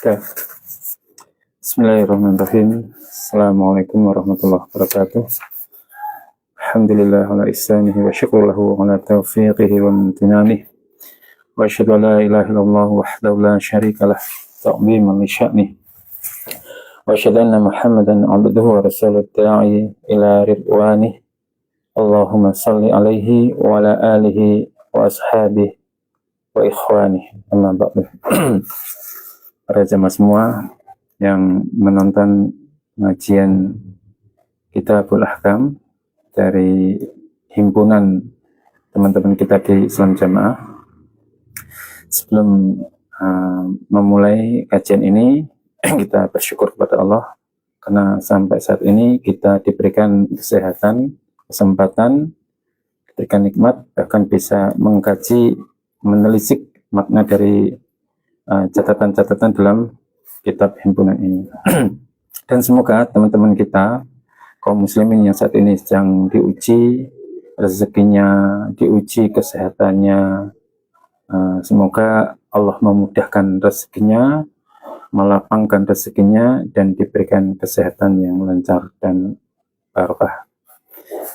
Oke. Bismillahirrahmanirrahim. Assalamualaikum warahmatullahi wabarakatuh. Alhamdulillah ala ihsanihi wa syukurlahu ala taufiqihi wa amtinanihi. Wa asyhadu an la ilaha illallah wahdahu la syarikalah ta'ziman li sya'nih. Wa asyhadu anna Muhammadan 'abduhu wa rasuluhu da'i ila ridwanih. Allahumma salli alaihi wa ala alihi wa ashabihi wa ikhwanihi. Amma ba'du. Para jemaah semua yang menonton ngajian Kitabul Ahkam dari himpunan teman-teman kita di Islam Jamaah. Sebelum memulai kajian ini, kita bersyukur kepada Allah karena sampai saat ini kita diberikan kesehatan, kesempatan, diberikan nikmat, bahkan bisa mengkaji, menelisik makna dari catatan-catatan dalam kitab himpunan ini. Dan semoga teman-teman kita kaum muslimin yang saat ini sedang diuji rezekinya, diuji kesehatannya, semoga Allah memudahkan rezekinya, melapangkan rezekinya, dan diberikan kesehatan yang lancar dan barokah.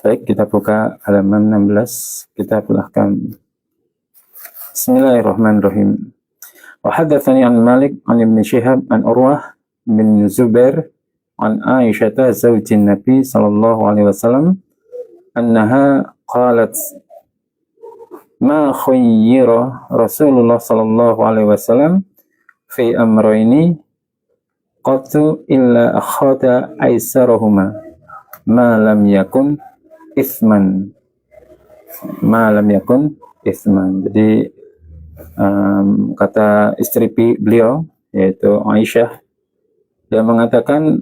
Baik, kita buka halaman 16 Kitabul Ahkam. Bismillahirrahmanirrahim. Wa haddatsani an Malik an Ibn Shihab an Urwah bin Zubair an Aisyah zaujin Nabi sallallahu alaihi wasallam annaha qalat ma khayyira Rasulullah sallallahu alaihi wasallam fi amrayni qattu illa akhadha aisarahuma ma lam yakun ithman. Jadi kata istri beliau yaitu Aisyah, dia mengatakan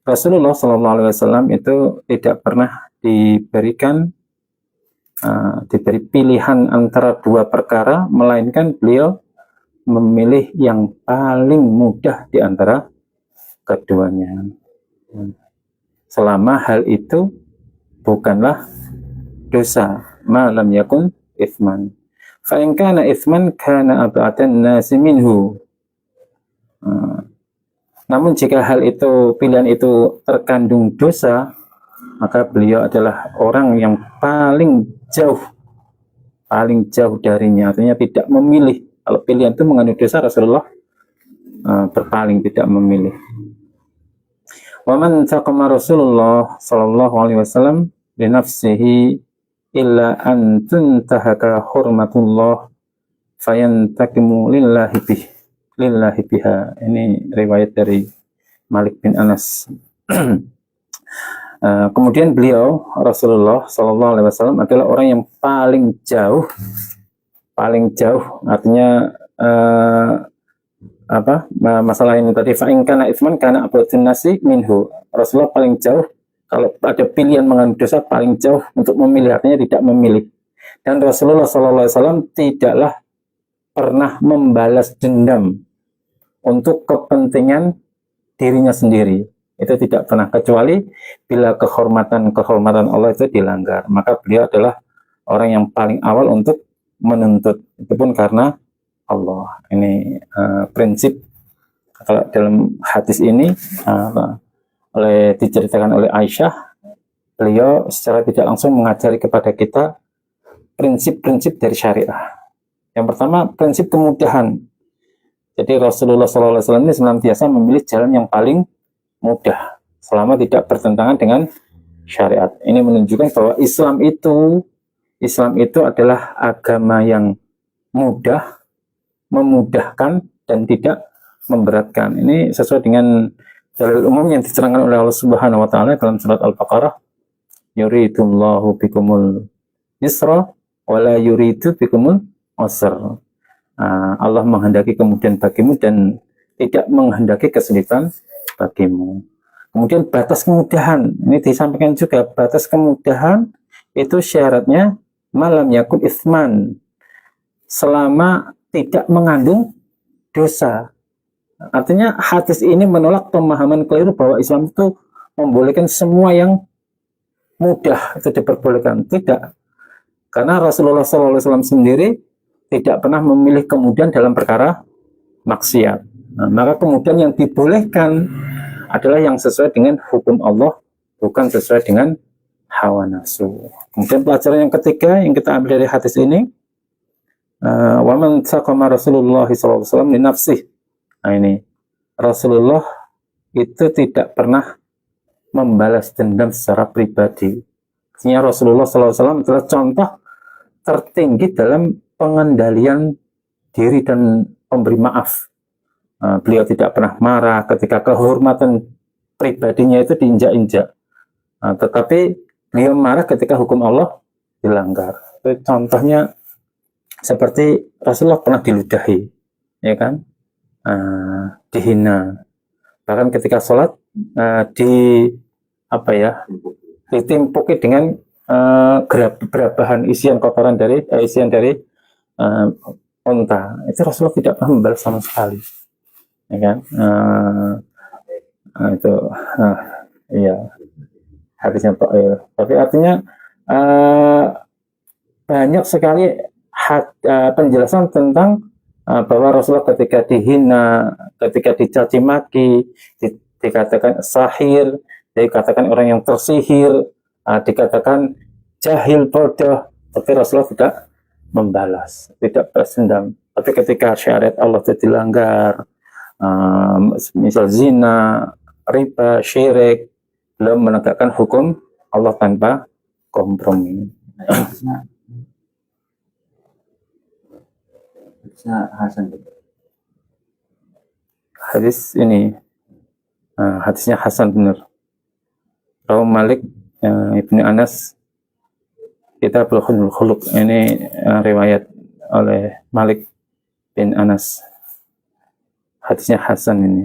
Rasulullah SAW itu tidak pernah diberi pilihan antara dua perkara, melainkan beliau memilih yang paling mudah di antara keduanya, selama hal itu bukanlah dosa. Ma lam yakun ithman. Fa in kana ithman kana ab'atan nasi minhu. Namun jika hal itu, pilihan itu terkandung dosa, maka beliau adalah orang yang paling jauh darinya. Artinya tidak memilih. Kalau pilihan itu mengandung dosa, Rasulullah berpaling, tidak memilih. Wa man taqama Rasulullah sallallahu alaihi wasallam li nafsihi illa an tuntahaka hurmatullah fayantakimu lillahi biha. Ini riwayat dari Malik bin Anas. Kemudian beliau Rasulullah sallallahu alaihi wasallam adalah orang yang paling jauh, artinya masalah ini tadi, fa in kana itsman kana abadun nasi minhu. Rasulullah paling jauh, kalau ada pilihan mengandung dosa, paling jauh untuk memilih, artinya tidak memilih. Dan Rasulullah SAW tidaklah pernah membalas dendam untuk kepentingan dirinya sendiri. Itu tidak pernah, kecuali bila kehormatan Allah itu dilanggar, maka beliau adalah orang yang paling awal untuk menuntut. Itu pun karena Allah. Ini prinsip. Kalau dalam hadis ini diceritakan oleh Aisyah, beliau secara tidak langsung mengajari kepada kita prinsip-prinsip dari syariah. Yang pertama, prinsip kemudahan. Jadi Rasulullah SAW ini senantiasa memilih jalan yang paling mudah, selama tidak bertentangan dengan syariat. Ini menunjukkan bahwa Islam itu adalah agama yang mudah, memudahkan, dan tidak memberatkan. Ini sesuai dengan dalil umum yang diterangkan oleh Allah Subhanahu wa taala dalam surat Al-Baqarah, yuridullahu bikumul yusra wa la yuridu bikumul usra. Allah menghendaki kemudahan bagimu dan tidak menghendaki kesulitan bagimu. Kemudian batas kemudahan, ini disampaikan juga, batas kemudahan itu syaratnya malam yakun itsman, selama tidak mengandung dosa. Artinya hadis ini menolak pemahaman keliru bahwa Islam itu membolehkan semua yang mudah itu diperbolehkan. Tidak. Karena Rasulullah SAW sendiri tidak pernah memilih kemudian dalam perkara maksiat. Nah, maka kemudian yang dibolehkan adalah yang sesuai dengan hukum Allah, bukan sesuai dengan hawa nafsu. Kemudian pelajaran yang ketiga yang kita ambil dari hadis ini, wa man saqama Rasulullah SAW li nafsih. Nah ini, Rasulullah itu tidak pernah membalas dendam secara pribadi. Artinya Rasulullah SAW adalah contoh tertinggi dalam pengendalian diri dan pemberi maaf. Beliau tidak pernah marah ketika kehormatan pribadinya itu diinjak-injak. Tetapi beliau marah ketika hukum Allah dilanggar. Contohnya seperti Rasulullah pernah diludahi, ya kan? Dihina. Bahkan ketika sholat ditimpuki dengan gerabahan isian kotoran dari unta. Itu Rasulullah tidak pernah membalas sama sekali, ya kan? Iya, hadisnya tapi artinya banyak sekali penjelasan tentang bahwa Rasulullah ketika dihina, ketika dicaci maki, dikatakan sahir, dikatakan orang yang tersihir, dikatakan jahil, bodoh, tapi Rasulullah tidak membalas, tidak balas dendam. Tapi ketika syariat Allah itu dilanggar, misal zina, riba, syirik, belum menegakkan hukum Allah tanpa kompromi. Hadis ini hadisnya hasan benar. Rawi Malik Ibnu Anas, Kitabul Khuluq, ini riwayat oleh Malik bin Anas. Hadisnya hasan ini.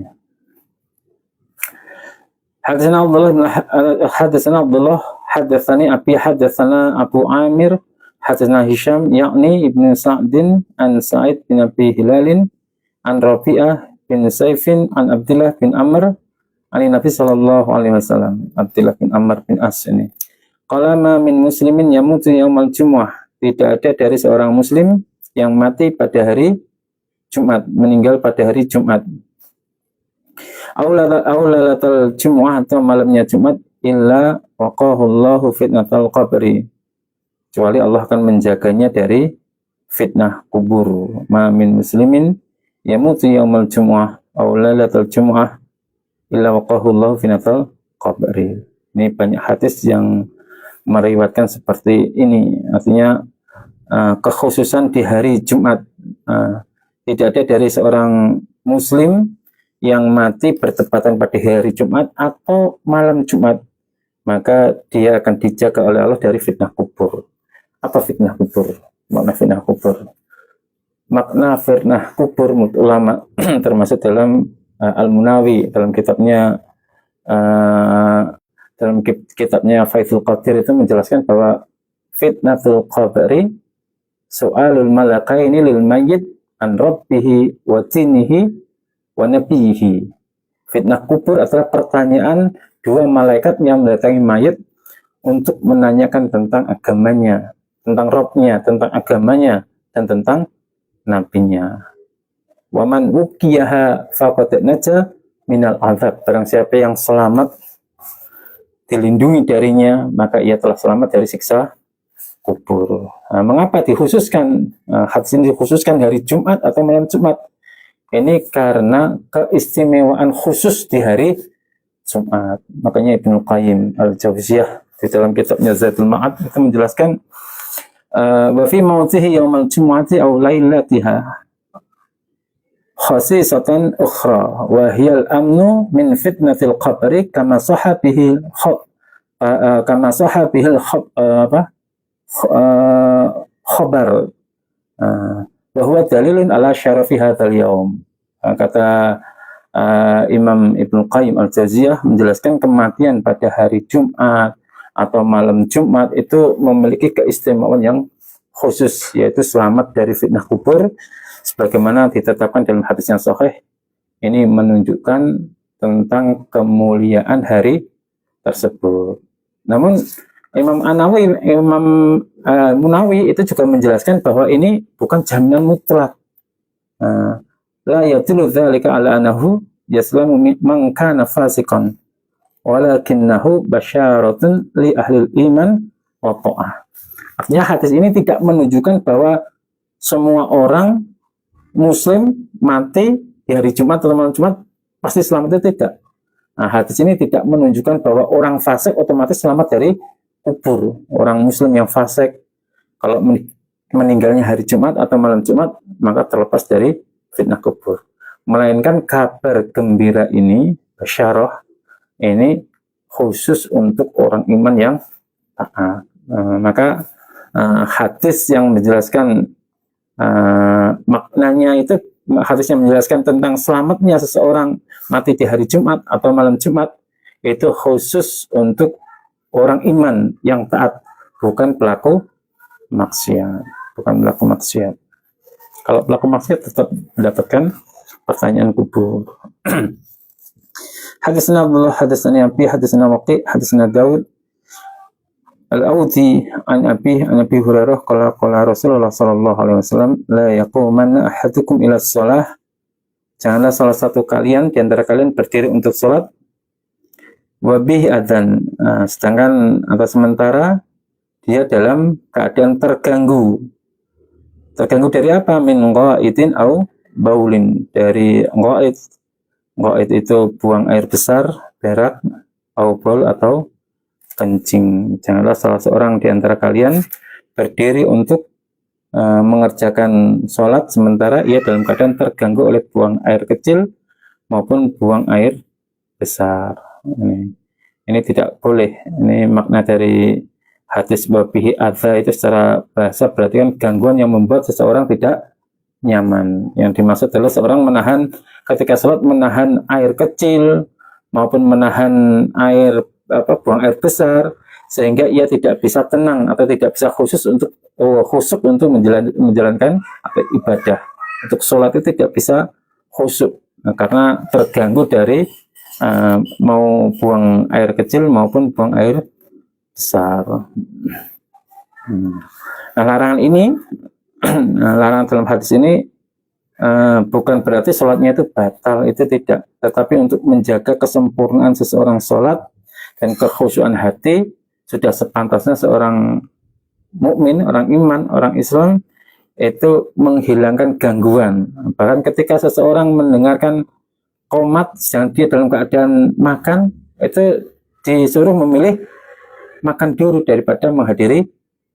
Hadisana Abdullah hadatsani Abi hadatsana Abu Amir hadatsana Hisham yakni Ibnu Sa'din an Sa'id bin Abi Hilalin an Rabi'ah bin Saifin an Abdullah bin Amr an Nabi sallallahu alaihi wasallam. Abdullah bin Amr bin As ini. Qala ma min muslimin yamutu yaumal jumu'ah. Tidak ada dari seorang muslim yang mati pada hari Jumat, meninggal pada hari Jumat. Aulalatal Jumu'ah, atau malamnya Jumat, illa waqahullahu fitnatal qabri. Kecuali Allah akan menjaganya dari fitnah kubur. Ma min muslimin yamutu yaumal Jumu'ah aulalatal Jumu'ah illa waqahullahu fitnatal qabri. Ini banyak hadis yang meriwayatkan seperti ini. Artinya kekhususan di hari Jumat. Tidak ada dari seorang muslim yang mati bertepatan pada hari Jumat atau malam Jumat, maka dia akan dijaga oleh Allah dari fitnah kubur. Apa fitnah kubur? Makna fitnah kubur. Makna fitnah kubur menurut ulama termasuk dalam Al-Munawi, dalam kitabnya Faithul Qadir itu menjelaskan bahwa fitnatul qabri so'alul malakaini lil mayyit an rabbihi wa dinihi wa nabihi. Fitnah kubur adalah pertanyaan dua malaikat yang mendatangi mayat untuk menanyakan tentang agamanya, tentang Rabbnya, tentang agamanya, dan tentang nabinya. Wa man wuqiyaha faqad naja minal azab. Barang siapa yang selamat, dilindungi darinya, maka ia telah selamat dari siksa kubur. Mengapa dikhususkan hadis ini dikhususkan hari Jumat atau malam Jumat? Ini karena keistimewaan khusus di hari Jumat. Makanya Ibnu Qayyim Al-Jauziyah di dalam kitabnya Zadul Ma'ad itu menjelaskan wa fi mawtihi yaumal jumu'ati aw lailatiha khasisatan ukhra wa hiya al-amnu min fitnatil qabri kama sahha bihi khabar bahwa dalilun ala syarafi hadzal yaum. Kata Imam Ibnu Qayyim Al-Jauziyah menjelaskan kematian pada hari Jumat atau malam Jumat itu memiliki keistimewaan yang khusus, yaitu selamat dari fitnah kubur sebagaimana ditetapkan dalam hadis yang sahih. Ini menunjukkan tentang kemuliaan hari tersebut. Namun Imam Munawi itu juga menjelaskan bahwa ini bukan jaminan mutlak. la yadullu dzalika ala annahu yaslamu man kana fasiqan walakinnahu basyaratun li ahli iman wa ta'ah. Artinya hadis ini tidak menunjukkan bahwa semua orang muslim mati di hari Jumat atau malam Jumat pasti selamat, itu tidak. Nah, hadis ini tidak menunjukkan bahwa orang fasik otomatis selamat dari kubur. Orang muslim yang fasik kalau meninggalnya hari Jumat atau malam Jumat maka terlepas dari fitnah kubur. Melainkan kabar gembira ini, basyarah ini khusus untuk orang iman yang taat. Maka hadis yang menjelaskan maknanya itu, hadis yang menjelaskan tentang selamatnya seseorang mati di hari Jumat atau malam Jumat itu khusus untuk orang iman yang taat, bukan pelaku maksiat, Kalau pelaku maksiat tetap mendapatkan pertanyaan kubur. Hadisna Abdullah, hadisna Abi, hadisna Waqi, hadisna Daud Al-Audi an Abi Hurairah qala Rasulullah sallallahu alaihi wasallam la yaqumanna ahadukum ila shalah, janganlah salah satu kalian di antara kalian berdiri untuk salat, wa bihi adzan, sedangkan atau sementara dia dalam keadaan terganggu dari apa? Min ghaidin au baulin, dari ghaid itu buang air besar, berak, au baul atau kencing. Janganlah salah seorang di antara kalian berdiri untuk mengerjakan sholat sementara ia dalam keadaan terganggu oleh buang air kecil maupun buang air besar. Ini tidak boleh. Ini makna dari hadis wabihi adza itu secara bahasa berarti kan gangguan yang membuat seseorang tidak nyaman. Yang dimaksud adalah seorang menahan ketika sholat, menahan air kecil maupun menahan air buang air besar, sehingga ia tidak bisa tenang atau tidak bisa khusyuk untuk menjalankan ibadah. Untuk sholat itu tidak bisa khusyuk karena terganggu dari mau buang air kecil maupun buang air besar. Nah, larangan ini, larangan dalam hadis ini bukan berarti sholatnya itu batal, itu tidak. Tetapi untuk menjaga kesempurnaan seseorang sholat dan kekhusyuan hati, sudah sepantasnya seorang mukmin, orang iman, orang Islam itu menghilangkan gangguan. Bahkan ketika seseorang mendengarkan qomat sedang dia dalam keadaan makan, itu disuruh memilih makan dulu daripada menghadiri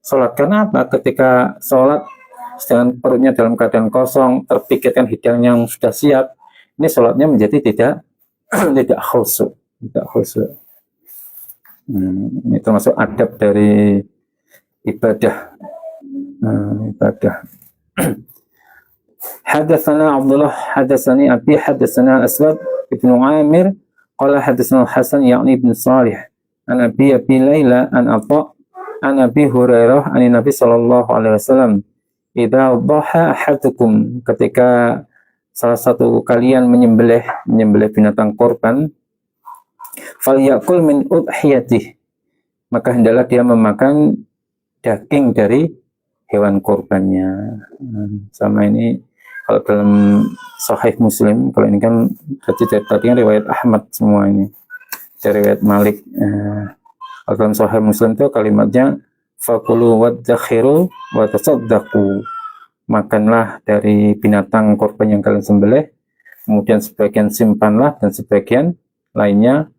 sholat. Karena apa? Ketika sholat sedangkan perutnya dalam keadaan kosong, terpikirkan hidang yang sudah siap, ini sholatnya menjadi tidak khusyuk. Ini termasuk adab dari ibadah. Hadatsana Abdullah, hadatsani Abi, hadatsana Aswad ibnu Amir, qala hadatsana Hasan yakni ibn Salih, an Abi Laila an Atha, an Abi Hurairah an Nabi sallallahu alaihi wasallam, idza dhaha ahadukum, ketika salah satu kalian menyembelih binatang korban, falyakul min udhiyatih, maka hendaklah dia memakan daging dari hewan korbannya. Sama ini kalau dalam Sahih Muslim, kalau ini kan tadi kan riwayat Ahmad semua ini, dari riwayat Malik. Kalau dalam Sahih Muslim itu kalimatnya fakulu wadakhiru wa tasaddaqu, makanlah dari binatang korban yang kalian sembelih, kemudian sebagian simpanlah dan sebagian lainnya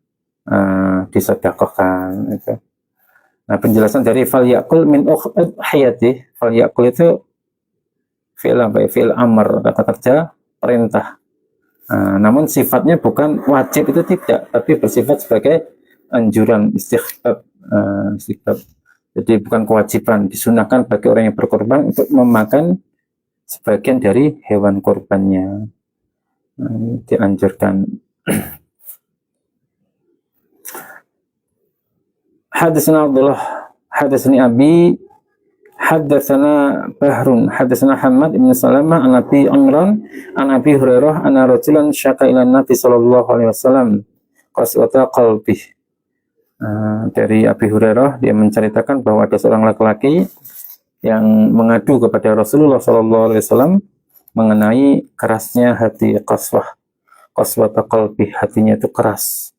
disedekahkan. Itu. Nah, penjelasan dari fal yakul min hayati, fal yakul itu fi'il amr, kata kerja perintah. Namun sifatnya bukan wajib, itu tidak, tapi bersifat sebagai anjuran, istihbab. Jadi bukan kewajiban, disunahkan bagi orang yang berkorban untuk memakan sebagian dari hewan korbannya. Dianjurkan. Hadatsana Abdullah, hadatsani Abi, hadatsana Bahrun, hadatsana Hamad ibn Salamah an Abi Imran an Abi Hurairah anna rajulan syaka ila Nabi sallallahu alaihi wasallam qaswata qalbih. Dari Abi Hurairah, dia menceritakan bahwa ada seorang laki-laki yang mengadu kepada Rasulullah sallallahu alaihi wasallam mengenai kerasnya hati qaswah qalbi, hatinya itu keras.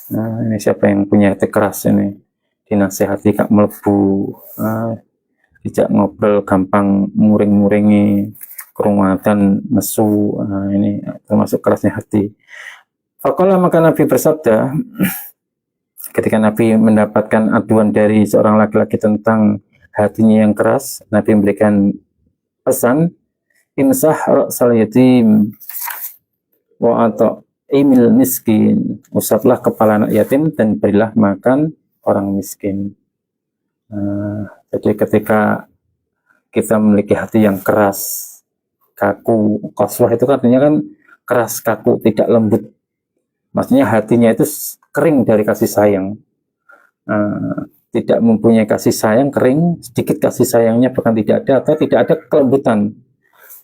Nah, ini siapa yang punya hati keras ini? Dinasehati gak melebu, tidak ngobrol gampang muring-muringi, kerumuatan nesu. Nah, ini termasuk kerasnya hati. Faqala, maka Nabi bersabda, ketika Nabi mendapatkan aduan dari seorang laki-laki tentang hatinya yang keras, Nabi memberikan pesan, imsah ra'sal yatim wa at'imil miskin, usaplah kepala anak yatim dan berilah makan orang miskin. Jadi ketika kita memiliki hati yang keras, kaku, qaswah itu artinya kan keras, kaku, tidak lembut. Maksudnya hatinya itu kering dari kasih sayang, tidak mempunyai kasih sayang, kering, sedikit kasih sayangnya bahkan tidak ada, atau tidak ada kelembutan,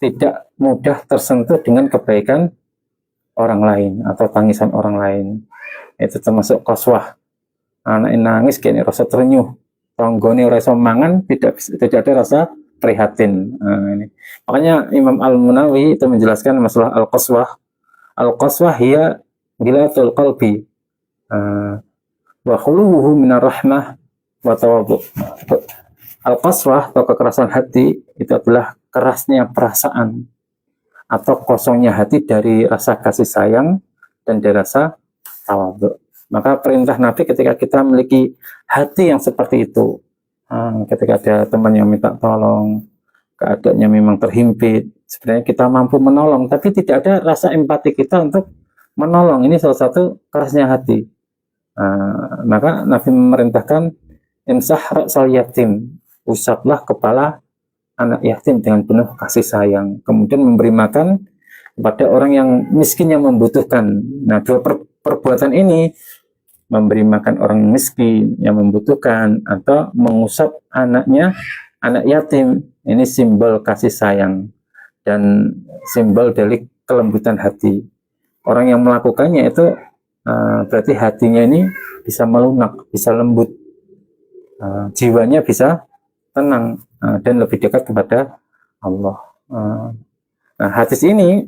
tidak mudah tersentuh dengan kebaikan orang lain atau tangisan orang lain. Itu termasuk qaswah. Anak nangis kayaknya rasa terenyuh, tonggone ora iso mangan, tidak ada rasa prihatin. Ini. Makanya Imam Al-Munawi itu menjelaskan masalah al-qaswah. Al-qaswah hiya gilatul qalbi wa khuluhu minar rahmah wa tawadhu. Al-qaswah atau kekerasan hati itu adalah kerasnya perasaan atau kosongnya hati dari rasa kasih sayang dan dari rasa tawadhu. Maka perintah Nabi ketika kita memiliki hati yang seperti itu, ketika ada teman yang minta tolong, keadaannya memang terhimpit, sebenarnya kita mampu menolong, tapi tidak ada rasa empati kita untuk menolong. Ini salah satu kerasnya hati. Maka Nabi memerintahkan, imsah ra'sal yatim, usaplah kepala anak yatim dengan penuh kasih sayang, kemudian memberi makan kepada orang yang miskin yang membutuhkan. Nah, dua perbuatan ini, memberi makan orang miskin yang membutuhkan atau mengusap anaknya, anak yatim, ini simbol kasih sayang dan simbol dari kelembutan hati. Orang yang melakukannya itu berarti hatinya ini bisa melunak, bisa lembut, jiwanya bisa tenang dan lebih dekat kepada Allah. Nah, hadis ini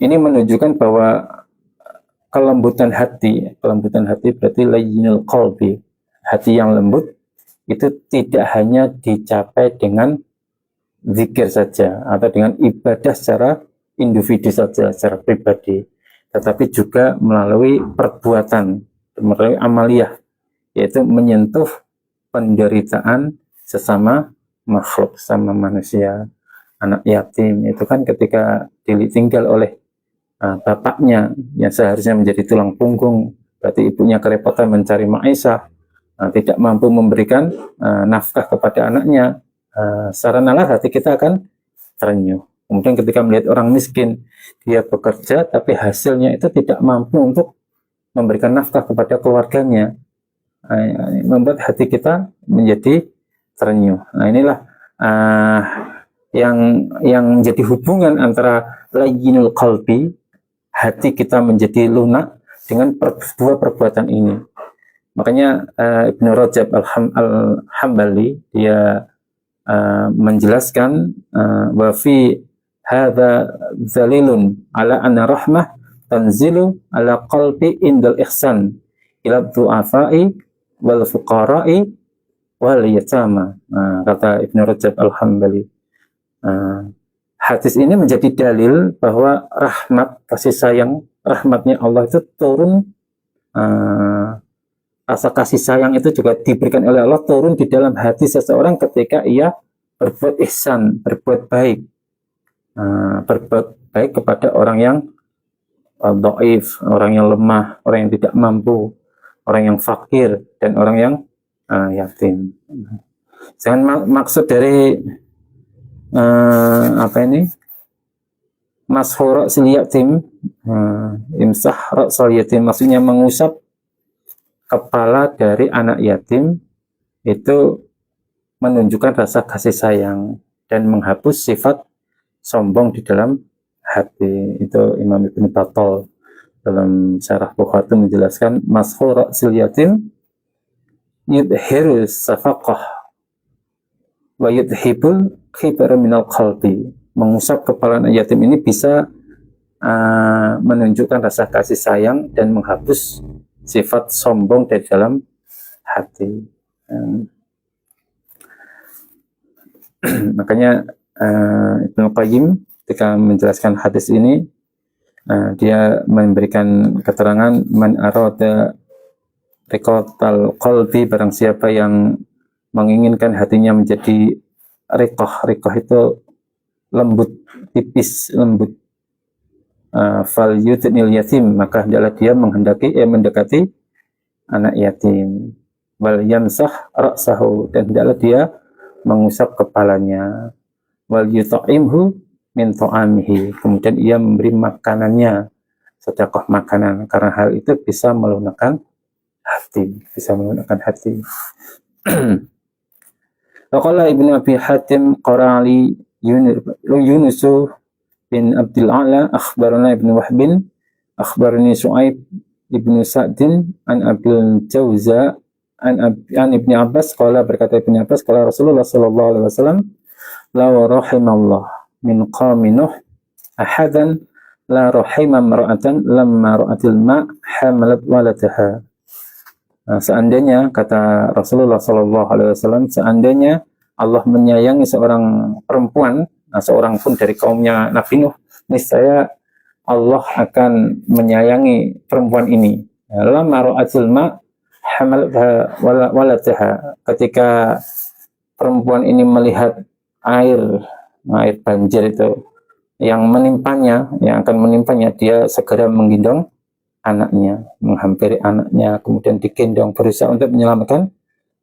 menunjukkan bahwa kelembutan hati berarti layyinul qalbi, hati yang lembut itu tidak hanya dicapai dengan zikir saja atau dengan ibadah secara individu saja, secara pribadi, tetapi juga melalui perbuatan, melalui amaliyah, yaitu menyentuh penderitaan sesama makhluk, sama manusia. Anak yatim itu kan ketika ditinggal oleh bapaknya yang seharusnya menjadi tulang punggung, berarti ibunya kerepotan mencari maisha, tidak mampu memberikan nafkah kepada anaknya, secara nalar hati kita akan terenyuh. Kemudian ketika melihat orang miskin, dia bekerja tapi hasilnya itu tidak mampu untuk memberikan nafkah kepada keluarganya, membuat hati kita menjadi terenyuh. Nah, inilah yang menjadi hubungan antara layyinul qalbi, hati kita menjadi lunak, dengan dua perbuatan ini. Makanya Ibnu Rajab Al-Hambali dia menjelaskan wa fi hadza zalilun ala anna rahmah tanzilu ala qalbi indal ihsan ila du'afai wal fuqara'i wal yatama. Kata Ibnu Rajab Al-Hambali, hadis ini menjadi dalil bahwa rahmat, kasih sayang, rahmatnya Allah itu turun, rasa kasih sayang itu juga diberikan oleh Allah, turun di dalam hati seseorang ketika ia berbuat ihsan, berbuat baik, kepada orang yang dhaif, orang yang lemah, orang yang tidak mampu, orang yang fakir, dan orang yang yatim. Jangan maksud dari mashur sil yatim, imsah ra'sal yatim, maksudnya mengusap kepala dari anak yatim, itu menunjukkan rasa kasih sayang dan menghapus sifat sombong di dalam hati. Itu Imam Ibnu Battal dalam Syarah Bukhari menjelaskan, mashur sil yatim yudhiru safaqah wa yudhibul khibara minal qalbi. Mengusap kepala anak yatim ini bisa menunjukkan rasa kasih sayang dan menghapus sifat sombong dari dalam hati. Makanya Ibnu Qayyim ketika menjelaskan hadis ini, dia memberikan keterangan man arada riqatal qalbi, barang siapa yang menginginkan hatinya menjadi riqah. Riqah itu lembut, tipis, lembut. Fal yudnil yatim, maka hendaklah dia mendekati anak yatim. Wal yamsah ra'sahu, dan hendaklah dia mengusap kepalanya. Wal yut'imhu min ta'amihi, kemudian ia memberi makanannya, sedekah makanan, karena hal itu bisa melunakkan hati, Waqala Ibnu Abi Hatim qara'ali Yunus bin Abdul A'la akhbarana Ibnu Wahbin akhbarani Su'aib Ibnu Sa'din an Abdul Jauza an Ibni Abbas qala, berkata Ibni Abbas, qala Rasulullah sallallahu alaihi wasallam, la rahimallah min qaminuh ahadan la rahima mar'atan lamma ra'atil ma' hamalat waladaha. Seandainya, kata Rasulullah sallallahu alaihi wasallam, seandainya Allah menyayangi seorang perempuan, seorang pun dari kaumnya Nabi Nuh, niscaya Allah akan menyayangi perempuan ini. Lamma ra'atil ma' hamalat waladaha, ketika perempuan ini melihat air banjir itu yang akan menimpanya, dia segera menggendong anaknya, menghampiri anaknya, kemudian digendong, berusaha untuk menyelamatkan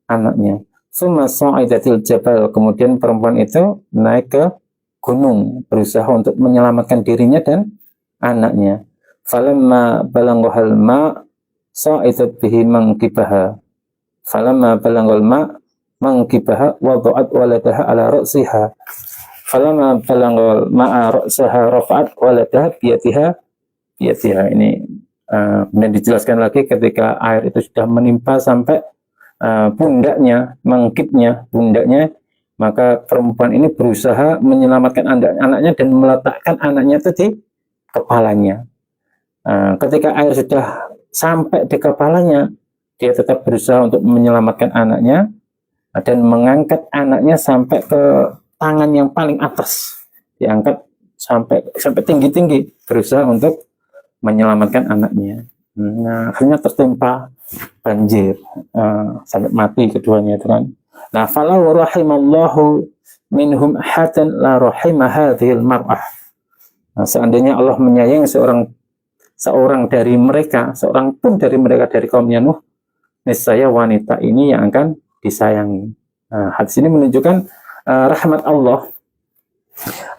anaknya. Summa sa'idatil jabal, kemudian perempuan itu naik ke gunung, berusaha untuk menyelamatkan dirinya dan anaknya. Falamma balanghal ma sa'idat bihi mangkibaha, falamma balanghal ma mangkibaha wada'at waladaha ala ra'siha, falamma balanghal ma'a ra'saha rafa'at waladaha biyatiha. Ini kemudian dijelaskan lagi, ketika air itu sudah menimpa sampai pundaknya, maka perempuan ini berusaha menyelamatkan anaknya dan meletakkan anaknya itu di kepalanya. Ketika air sudah sampai di kepalanya, dia tetap berusaha untuk menyelamatkan anaknya dan mengangkat anaknya sampai ke tangan yang paling atas, diangkat sampai tinggi-tinggi, berusaha untuk menyelamatkan anaknya. Nah, akhirnya tertimpa banjir sampai mati keduanya itu kan. Nah, falau rahimallahu minhum hatan la rahima hadhil mar'ah. Nah, seandainya Allah menyayangi seorang dari mereka, seorang pun dari mereka dari kaumnya Nuh, niscaya wanita ini yang akan disayangi. Nah, hadis ini menunjukkan rahmat Allah.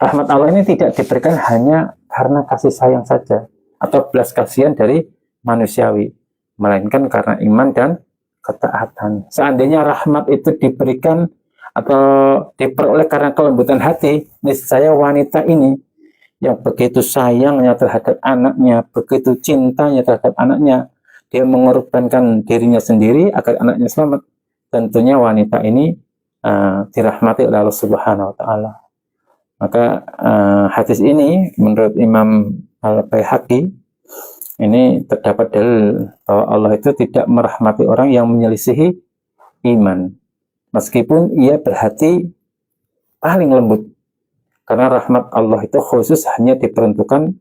Rahmat Allah ini tidak diberikan hanya karena kasih sayang saja atau belas kasihan dari manusiawi, melainkan karena iman dan ketaatan. Seandainya rahmat itu diberikan atau diperoleh karena kelembutan hati, niscaya wanita ini yang begitu sayangnya terhadap anaknya, begitu cintanya terhadap anaknya, dia mengorbankan dirinya sendiri agar anaknya selamat. Tentunya wanita ini dirahmati oleh Allah Subhanahu wa Ta'ala. Maka hadis ini menurut Imam Al-Baihaqi ini terdapat dalil bahwa Allah itu tidak merahmati orang yang menyelisihi iman, meskipun ia berhati paling lembut, karena rahmat Allah itu khusus hanya diperuntukkan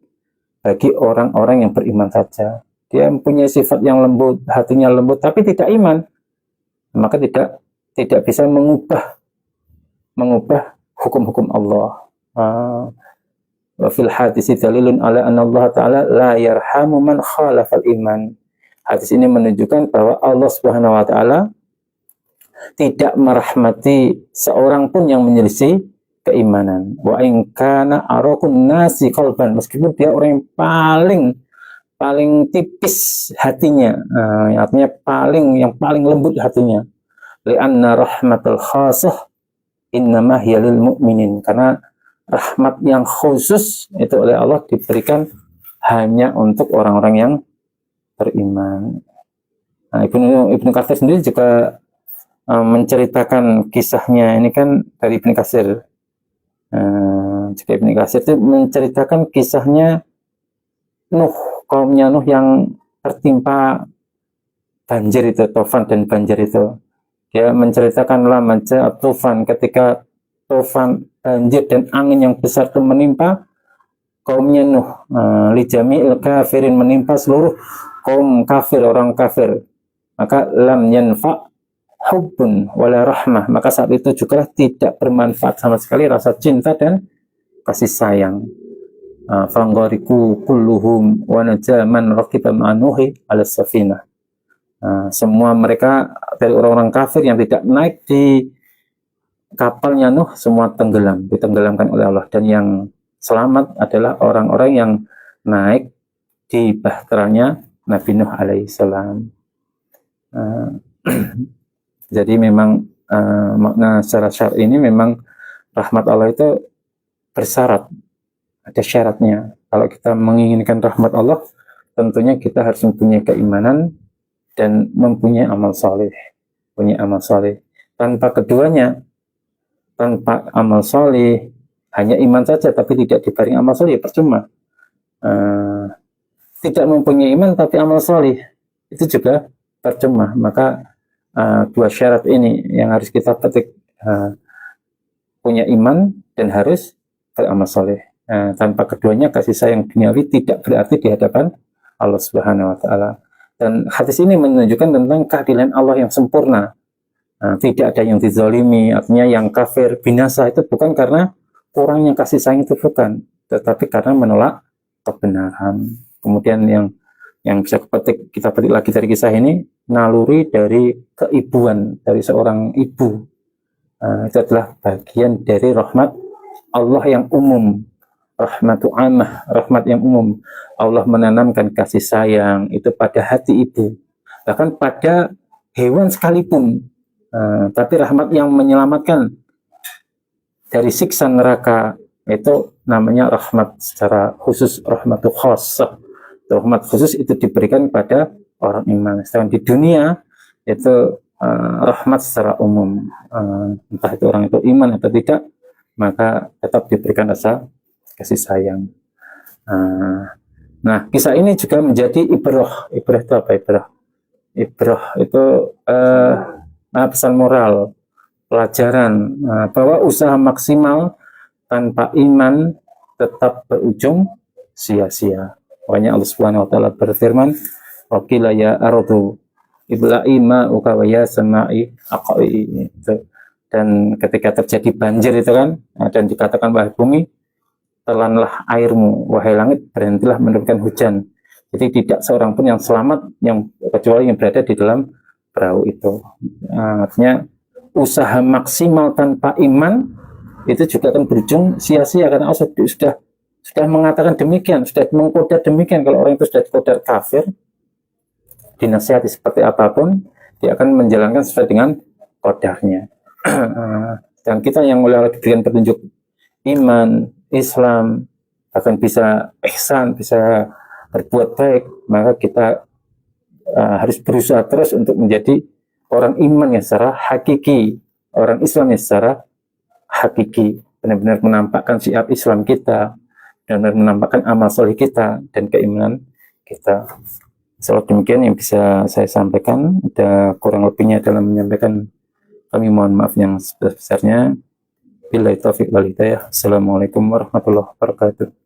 bagi orang-orang yang beriman saja. Dia mempunyai sifat yang lembut, hatinya lembut, tapi tidak iman, maka tidak bisa mengubah hukum-hukum Allah. Wa fil hadisi dalilun ala anna Allah Ta'ala la yarhamu man khalafal iman. Hadis ini menunjukkan bahwa Allah Subhanahu wa Ta'ala tidak merahmati seorang pun yang menyelisih keimanan. Wa in kana araqun nasi qalban, meskipun dia orang yang paling tipis hatinya, artinya yang paling lembut hatinya. Li'anna rahmatul khasah innama hiya lil mu'minin, karena rahmat yang khusus itu oleh Allah diberikan hanya untuk orang-orang yang beriman. Nah, Ibnu Katsir sendiri juga menceritakan kisahnya, ini kan dari Ibnu Katsir, Juga Ibnu Katsir itu menceritakan kisahnya Nuh, kaumnya Nuh yang tertimpa banjir itu, tufan dan banjir itu. Dia menceritakan lama tufan, ketika tufan, banjir dan angin yang besar itu menimpa kaumnya Nuh, li jami'il kafirin, menimpa seluruh kaum kafir, orang kafir. Maka lam yanfa hubbun wala rahmah, maka saat itu juga tidak bermanfaat sama sekali rasa cinta dan kasih sayang. Fanggariku kulluhum wa naja man raqiba ma'anuhi ala safinah. Semua mereka dari orang-orang kafir yang tidak naik di kapalnya Nuh semua tenggelam, ditenggelamkan oleh Allah, dan yang selamat adalah orang-orang yang naik di bahteranya Nabi Nuh alaihissalam. Jadi memang makna secara syar'i ini memang rahmat Allah itu bersyarat, ada syaratnya. Kalau kita menginginkan rahmat Allah, tentunya kita harus mempunyai keimanan dan mempunyai amal soleh, punya amal soleh. Tanpa keduanya, tanpa amal soleh, hanya iman saja tapi tidak dibaring amal soleh, percuma. Tidak mempunyai iman tapi amal soleh, itu juga percuma. Maka dua syarat ini yang harus kita petik, punya iman dan harus beramal soleh. Tanpa keduanya, kasih sayang duniawi tidak berarti di hadapan Allah Subhanahu wa Ta'ala. Dan hadis ini menunjukkan tentang keadilan Allah yang sempurna. Tidak ada yang dizalimi, artinya yang kafir binasa itu bukan karena kurangnya kasih sayang, itu bukan, tetapi karena menolak kebenaran. Kemudian yang bisa kita petik lagi dari kisah ini, naluri dari keibuan dari seorang ibu, itu adalah bagian dari rahmat Allah yang umum, rahmatu ammah, rahmat yang umum. Allah menanamkan kasih sayang itu pada hati ibu, bahkan pada hewan sekalipun. Tapi rahmat yang menyelamatkan dari siksa neraka itu namanya rahmat secara khusus, rahmatu khassah. Rahmat khusus itu diberikan pada orang iman. Sedangkan di dunia itu rahmat secara umum, entah itu orang itu iman atau tidak, maka tetap diberikan rasa kasih sayang. Nah, kisah ini juga menjadi ibrah. Ibrah itu apa? Ibrah itu pesan moral, pelajaran, bahwa usaha maksimal tanpa iman tetap berujung sia-sia. Makanya Allah Subhanahu wa Ta'ala berfirman, "Waqila ya ardu ibla'i ma'uka wa ya sama'i aqa'i." Dan ketika terjadi banjir itu kan, dan dikatakan wahai bumi, telanlah airmu, wahai langit, berhentilah menurunkan hujan. Jadi tidak seorang pun yang selamat, yang kecuali yang berada di dalam perahu itu. Artinya usaha maksimal tanpa iman itu juga akan berujung sia-sia, karena Allah sudah mengatakan demikian, sudah mengkodar demikian. Kalau orang itu sudah dikodar kafir, dinasihati seperti apapun, dia akan menjalankan sesuai dengan kodarnya. Dan kita yang oleh Allah diberikan petunjuk iman, Islam, akan bisa ihsan, bisa berbuat baik, maka kita harus berusaha terus untuk menjadi orang iman yang secara hakiki, orang Islam yang secara hakiki, benar-benar menampakkan syiar Islam kita, benar-benar menampakkan amal soleh kita dan keimanan kita. Selalu demikian yang bisa saya sampaikan. Ada kurang lebihnya dalam menyampaikan, kami mohon maaf yang sebesar-besarnya. Billahi taufiq wal hidayah. Assalamualaikum warahmatullahi wabarakatuh.